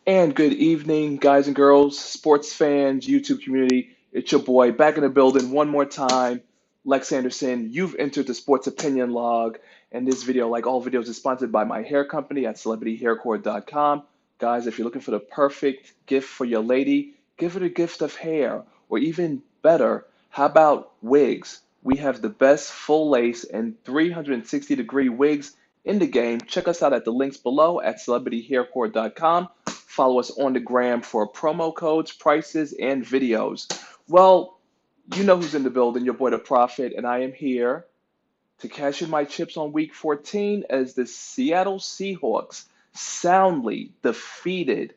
And good evening, guys and girls, sports fans, YouTube community. It's your boy back in the building one more time. Lex Anderson, you've entered the Sports Opinion Log. And this video, like all videos, is sponsored by my hair company at celebrityhaircore.com. Guys, if you're looking for the perfect gift for your lady, give her the gift of hair. Or even better, how about wigs? We have the best full lace and 360-degree wigs in the game. Check us out at the links below at celebrityhaircore.com. Follow us on the gram for promo codes, prices, and videos. Well, you know who's in the building, your boy the Prophet, and I am here to cash in my chips on week 14 as the Seattle Seahawks soundly defeated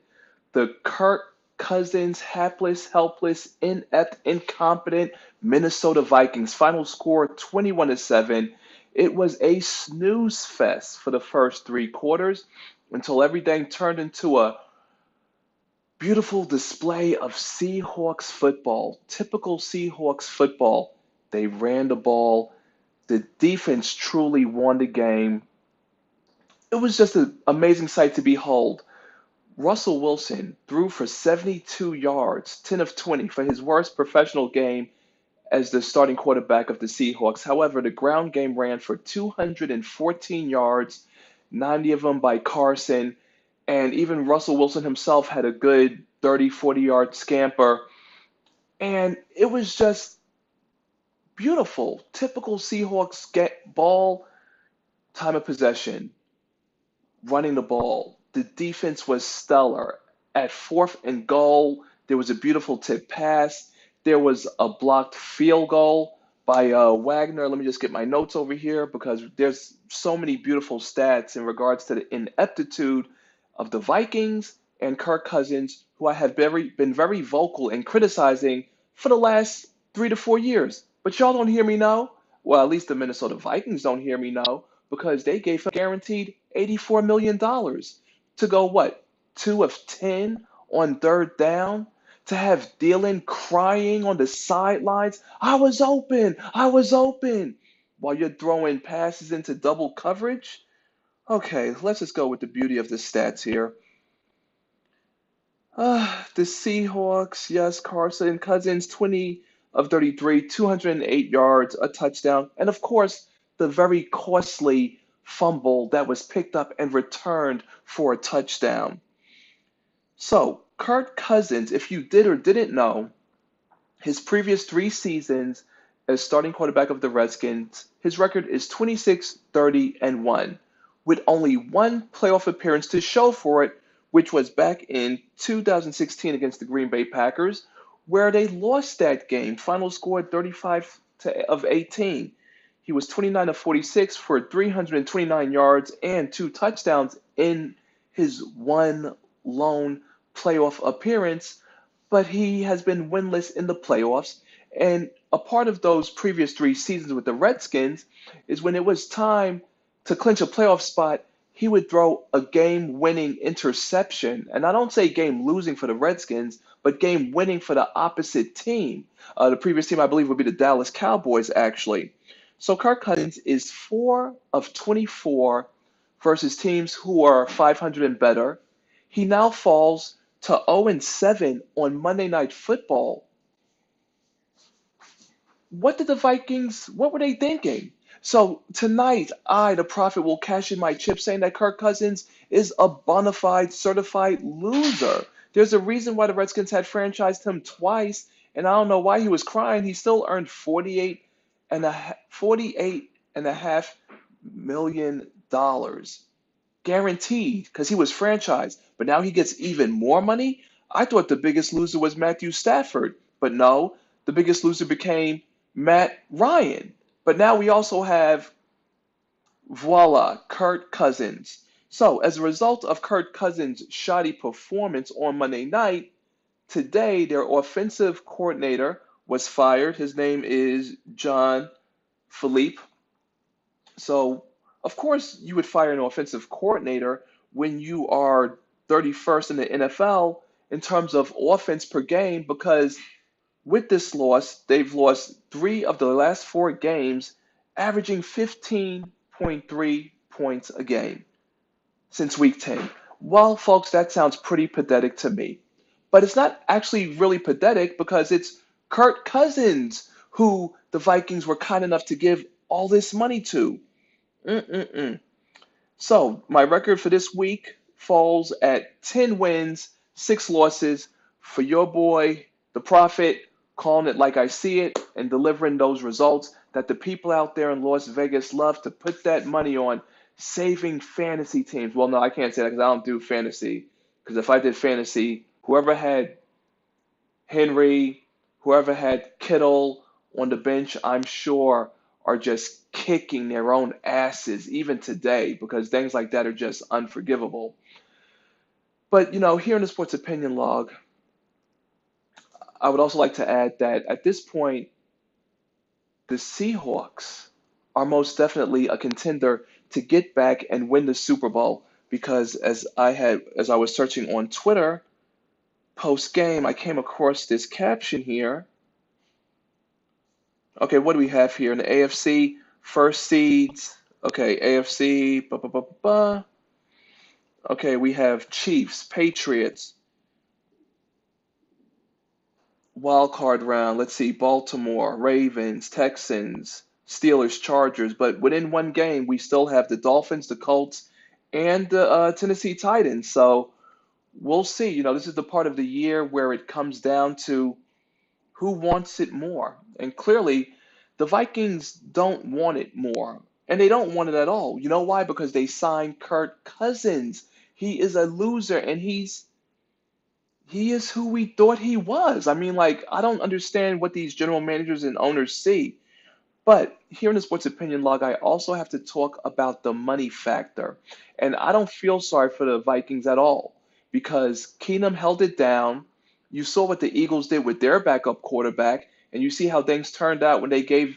the Kirk Cousins hapless, helpless, inept, incompetent Minnesota Vikings. Final score 21-7. It was a snooze fest for the first three quarters until everything turned into a beautiful display of Seahawks football, typical Seahawks football. They ran the ball. The defense truly won the game. It was just an amazing sight to behold. Russell Wilson threw for 72 yards, 10 of 20, for his worst professional game as the starting quarterback of the Seahawks. However, the ground game ran for 214 yards, 90 of them by Carson, and even Russell Wilson himself had a good 30, 40-yard scamper. And it was just beautiful. Typical Seahawks get ball, time of possession, running the ball. The defense was stellar. At fourth and goal, there was a beautiful tip pass. There was a blocked field goal by Wagner. Let me just get my notes over here because there's so many beautiful stats in regards to the ineptitude of the Vikings and Kirk Cousins, who I have been very vocal in criticizing for the last 3 to 4 years. But y'all don't hear me now. Well, at least the Minnesota Vikings don't hear me now because they gave him guaranteed $84 million to go what? 2 of 10 on third down? To have Dylan crying on the sidelines, I was open, while you're throwing passes into double coverage? Okay, let's just go with the beauty of the stats here. The Seahawks, yes, Carson Cousins, 20 of 33, 208 yards, a touchdown, and of course, the very costly fumble that was picked up and returned for a touchdown. So, Kirk Cousins, if you did or didn't know, his previous 3 seasons as starting quarterback of the Redskins, his record is 26, 30, and 1, with only one playoff appearance to show for it, which was back in 2016 against the Green Bay Packers, where they lost that game. Final score 35 of 18. He was 29 of 46 for 329 yards and 2 touchdowns in his one lone playoff appearance, but he has been winless in the playoffs. And a part of those previous 3 seasons with the Redskins is when it was time to clinch a playoff spot, he would throw a game winning interception. And I don't say game losing for the Redskins, but game winning for the opposite team. The previous team, I believe, would be the Dallas Cowboys, actually. So Kirk Cousins is 4 of 24 versus teams who are 500 and better. He now falls to 0-7 on Monday Night Football. What were they thinking? So tonight, I, the Prophet, will cash in my chip saying that Kirk Cousins is a bona fide, certified loser. There's a reason why the Redskins had franchised him twice, and I don't know why he was crying. He still earned $48.5 million guaranteed because he was franchised. But now he gets even more money. I thought the biggest loser was Matthew Stafford, but no, the biggest loser became Matt Ryan. But now we also have, voila, Kirk Cousins. So as a result of Kirk Cousins' shoddy performance on Monday night, today their offensive coordinator was fired. His name is John Philippe. So, of course, you would fire an offensive coordinator when you are 31st in the NFL in terms of offense per game because with this loss, they've lost 3 of the last 4 games, averaging 15.3 points a game since week 10. Well, folks, that sounds pretty pathetic to me. But it's not actually really pathetic because it's Kirk Cousins who the Vikings were kind enough to give all this money to. Mm-mm-mm. So my record for this week falls at 10 wins, 6 losses for your boy, the Prophet, calling it like I see it and delivering those results that the people out there in Las Vegas love to put that money on saving fantasy teams. Well, no, I can't say that because I don't do fantasy. Because if I did fantasy, whoever had Henry, whoever had Kittle on the bench, I'm sure are just kicking their own asses even today because things like that are just unforgivable. But, here in the Sports Opinion Log, I would also like to add that at this point, the Seahawks are most definitely a contender to get back and win the Super Bowl because as I was searching on Twitter post game, I came across this caption here. Okay, what do we have here in the AFC? First seeds. Okay, AFC. Ba, ba, ba, ba, ba. Okay, we have Chiefs, Patriots, wild card round. Let's see, Baltimore, Ravens, Texans, Steelers, Chargers. But within one game, we still have the Dolphins, the Colts, and the Tennessee Titans. So we'll see. This is the part of the year where it comes down to who wants it more? And clearly, the Vikings don't want it more. And they don't want it at all. You know why? Because they signed Kirk Cousins. He is a loser and he is who we thought he was. I mean, like, I don't understand what these general managers and owners see. But here in the Sports Opinion Log, I also have to talk about the money factor. And I don't feel sorry for the Vikings at all because Keenum held it down. You saw what the Eagles did with their backup quarterback, and you see how things turned out when they gave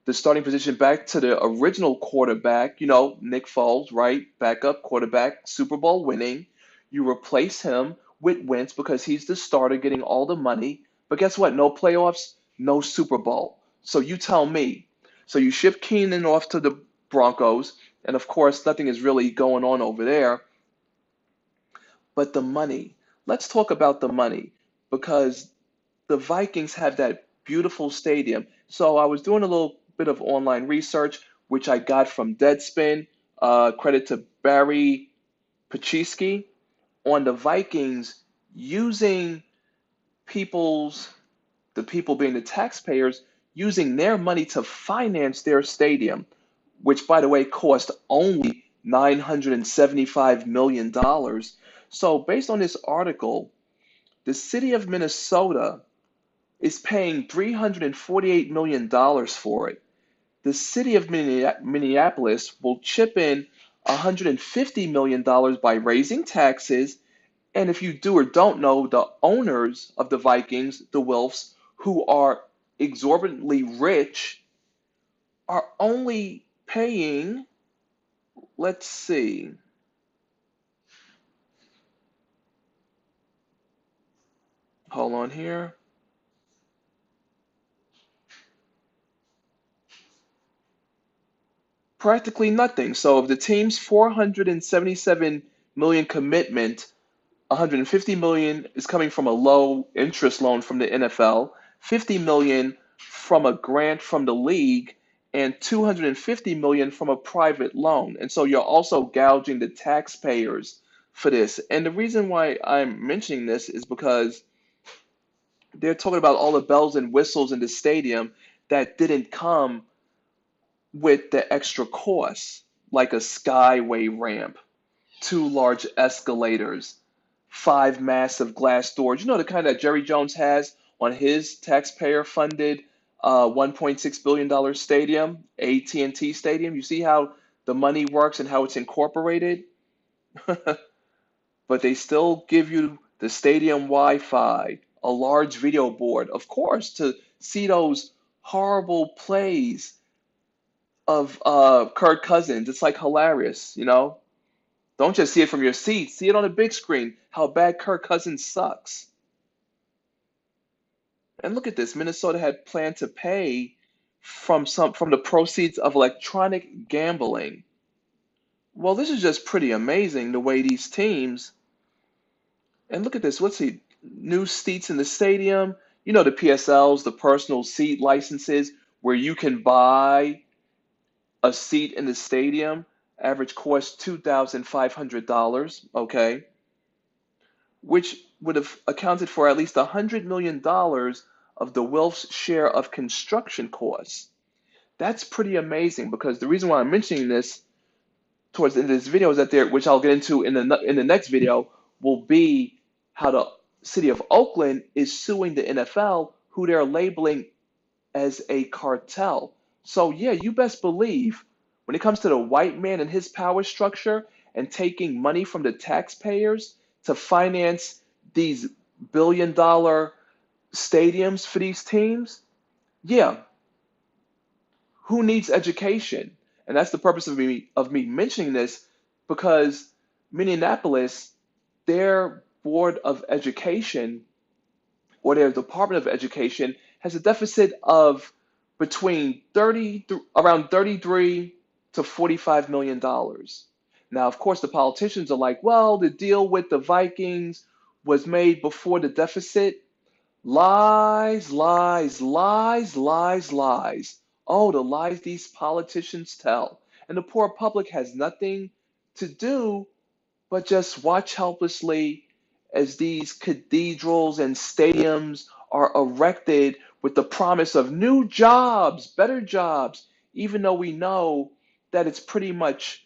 the starting position back to the original quarterback, Nick Foles, right? Backup quarterback, Super Bowl winning. You replace him with Wentz because he's the starter getting all the money. But guess what? No playoffs, no Super Bowl. So you tell me. So you ship Keenan off to the Broncos, and of course, nothing is really going on over there. But the money. Let's talk about the money because the Vikings have that beautiful stadium. So I was doing a little bit of online research, which I got from Deadspin. Credit to Barry Paczynski on the Vikings using people's, the people being the taxpayers, using their money to finance their stadium, which, by the way, cost only $975 million. So, based on this article, the city of Minnesota is paying $348 million for it. The city of Minneapolis will chip in $150 million by raising taxes. And if you do or don't know, the owners of the Vikings, the Wilfs, who are exorbitantly rich, are only paying, let's see, hold on here, practically nothing. So of the team's 477 million commitment, 150 million is coming from a low interest loan from the NFL, 50 million from a grant from the league, and 250 million from a private loan. And so you're also gouging the taxpayers for this. And the reason why I'm mentioning this is because they're talking about all the bells and whistles in the stadium that didn't come with the extra costs, like a skyway ramp, two large escalators, five massive glass doors. The kind that Jerry Jones has on his taxpayer-funded $1.6 billion stadium, AT&T Stadium. You see how the money works and how it's incorporated? But they still give you the stadium Wi-Fi, a large video board, of course, to see those horrible plays of Kirk Cousins. It's like hilarious. Don't just see it from your seat. See it on a big screen. How bad Kirk Cousins sucks. And look at this. Minnesota had planned to pay from the proceeds of electronic gambling. Well, this is just pretty amazing the way these teams, and look at this. Let's see, new seats in the stadium. You know the PSLs, the personal seat licenses, where you can buy a seat in the stadium. Average cost $2,500. Okay, which would have accounted for at least $100 million of the Wilfs' share of construction costs. That's pretty amazing because the reason why I'm mentioning this towards the end of this video is that there, which I'll get into in the next video, will be how the city of Oakland is suing the NFL, who they're labeling as a cartel. So yeah, you best believe when it comes to the white man and his power structure and taking money from the taxpayers to finance these billion-dollar stadiums for these teams, yeah, who needs education? And that's the purpose of me mentioning this because Minneapolis, their board of education or their Department of Education has a deficit of between 30 around 33 to 45 million dollars. Now, of course, the politicians are like, well, the deal with the Vikings was made before the deficit. Lies, lies, lies, lies, lies. Oh, the lies these politicians tell. And the poor public has nothing to do but just watch helplessly as these cathedrals and stadiums are erected with the promise of new jobs, better jobs, even though we know that it's pretty much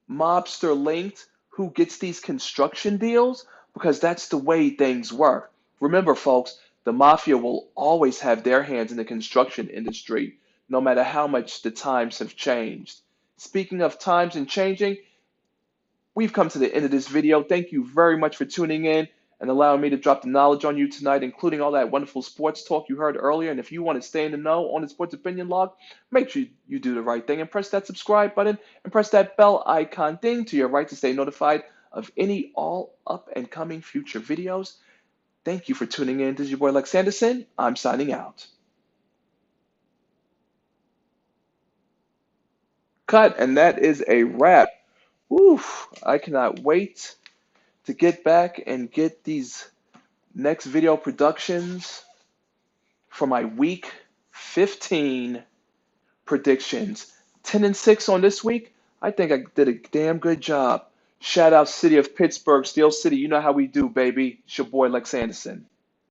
mobster linked who gets these construction deals because that's the way things work. Remember, folks, the mafia will always have their hands in the construction industry, no matter how much the times have changed. Speaking of times and changing, we've come to the end of this video. Thank you very much for tuning in and allowing me to drop the knowledge on you tonight, including all that wonderful sports talk you heard earlier. And if you want to stay in the know on the Sports Opinion Log, make sure you do the right thing and press that subscribe button and press that bell icon ding to your right to stay notified of any all up and coming future videos. Thank you for tuning in. This is your boy Lex Sanderson. I'm signing out. Cut, and that is a wrap. Oof, I cannot wait to get back and get these next video productions for my week 15 predictions. 10-6 on this week. I think I did a damn good job. Shout out City of Pittsburgh, Steel City. You know how we do, baby. It's your boy Lex Anderson.